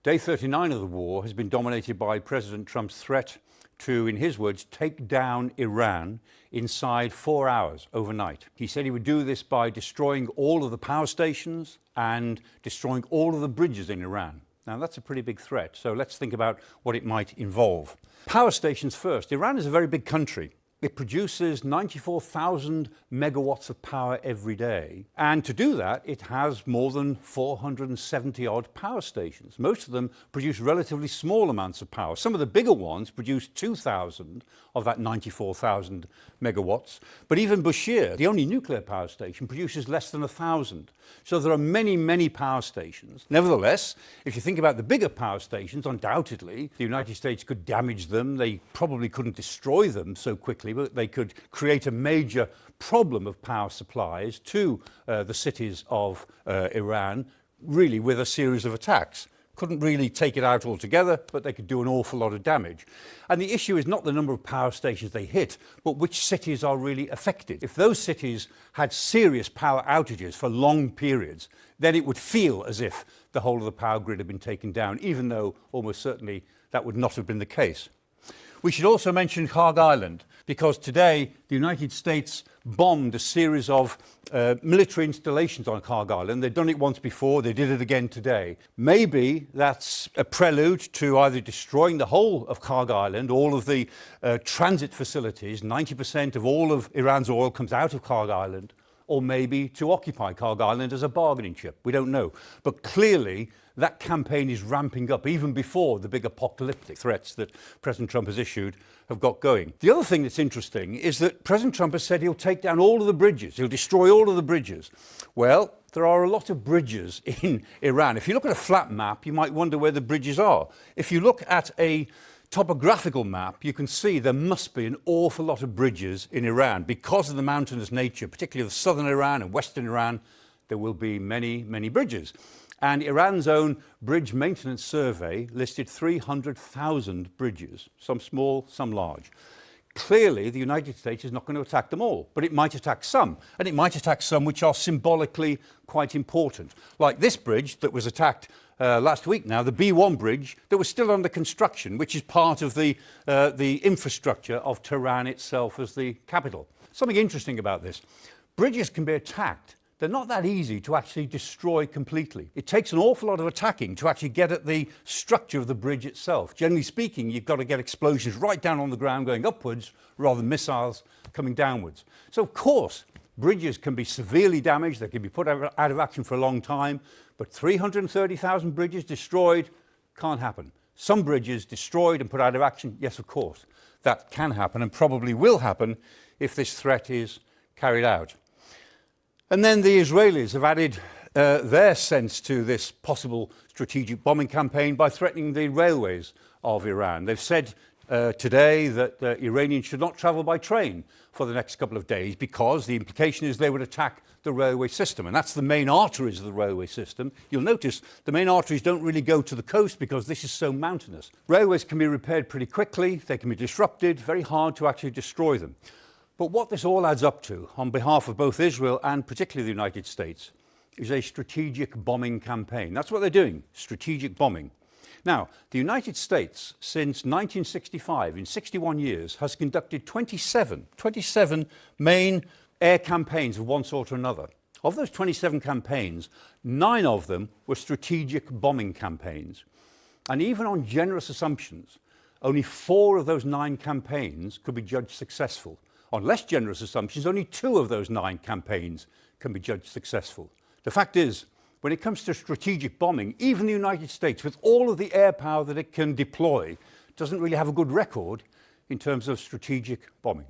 Day 39 of the war has been dominated by President Trump's threat to, in his words, take down Iran inside 4 hours overnight. He said he would do this by destroying all of the power stations and destroying all of the bridges in Iran. Now, that's a pretty big threat, so let's think about what it might involve. Power stations first. Iran is a very big country. It produces 94,000 megawatts of power every day. And to do that, it has more than 470 odd power stations. Most of them produce relatively small amounts of power. Some of the bigger ones produce 2,000 of that 94,000 megawatts. But even Bushehr, the only nuclear power station, produces less than 1,000. So there are many, many power stations. Nevertheless, if you think about the bigger power stations, undoubtedly, the United States could damage them. They probably couldn't destroy them so quickly, but they could create a major problem of power supplies to the cities of Iran, really with a series of attacks. Couldn't really take it out altogether, but they could do an awful lot of damage. And the issue is not the number of power stations they hit, but which cities are really affected. If those cities had serious power outages for long periods, then it would feel as if the whole of the power grid had been taken down, even though almost certainly that would not have been the case. We should also mention Kharg Island, because today the United States bombed a series of military installations on Kharg Island. They'd done it once before, they did it again today. Maybe that's a prelude to either destroying the whole of Kharg Island, all of the transit facilities, 90% of all of Iran's oil comes out of Kharg Island, or maybe to occupy Kharg Island as a bargaining chip. We don't know. But clearly, that campaign is ramping up even before the big apocalyptic threats that President Trump has issued have got going. The other thing that's interesting is that President Trump has said he'll take down all of the bridges. He'll destroy all of the bridges. Well, there are a lot of bridges in Iran. If you look at a flat map, you might wonder where the bridges are. If you look at a topographical map, you can see there must be an awful lot of bridges in Iran. Because of the mountainous nature, particularly of southern Iran and western Iran, there will be many, many bridges. And Iran's own Bridge Maintenance Survey listed 300,000 bridges, some small, some large. Clearly, the United States is not going to attack them all, but it might attack some. And it might attack some which are symbolically quite important. Like this bridge that was attacked last week now, the B1 bridge that was still under construction, which is part of the infrastructure of Tehran itself as the capital. Something interesting about this. Bridges can be attacked. They're not that easy to actually destroy completely. It takes an awful lot of attacking to actually get at the structure of the bridge itself. Generally speaking, you've got to get explosions right down on the ground going upwards rather than missiles coming downwards. So, of course, bridges can be severely damaged. They can be put out of action for a long time. But 330,000 bridges destroyed can't happen. Some bridges destroyed and put out of action, yes, of course. That can happen and probably will happen if this threat is carried out. And then the Israelis have added their sense to this possible strategic bombing campaign by threatening the railways of Iran. They've said today that Iranians should not travel by train for the next couple of days because the implication is they would attack the railway system. And that's the main arteries of the railway system. You'll notice the main arteries don't really go to the coast because this is so mountainous. Railways can be repaired pretty quickly. They can be disrupted. Very hard to actually destroy them. But what this all adds up to, on behalf of both Israel and particularly the United States, is a strategic bombing campaign. That's what they're doing, strategic bombing. Now, the United States, since 1965, in 61 years, has conducted 27 main air campaigns of one sort or another. Of those 27 campaigns, 9 of them were strategic bombing campaigns. And even on generous assumptions, only 4 of those 9 campaigns could be judged successful. On less generous assumptions, only 2 of those 9 campaigns can be judged successful. The fact is, when it comes to strategic bombing, even the United States, with all of the air power that it can deploy, doesn't really have a good record in terms of strategic bombing.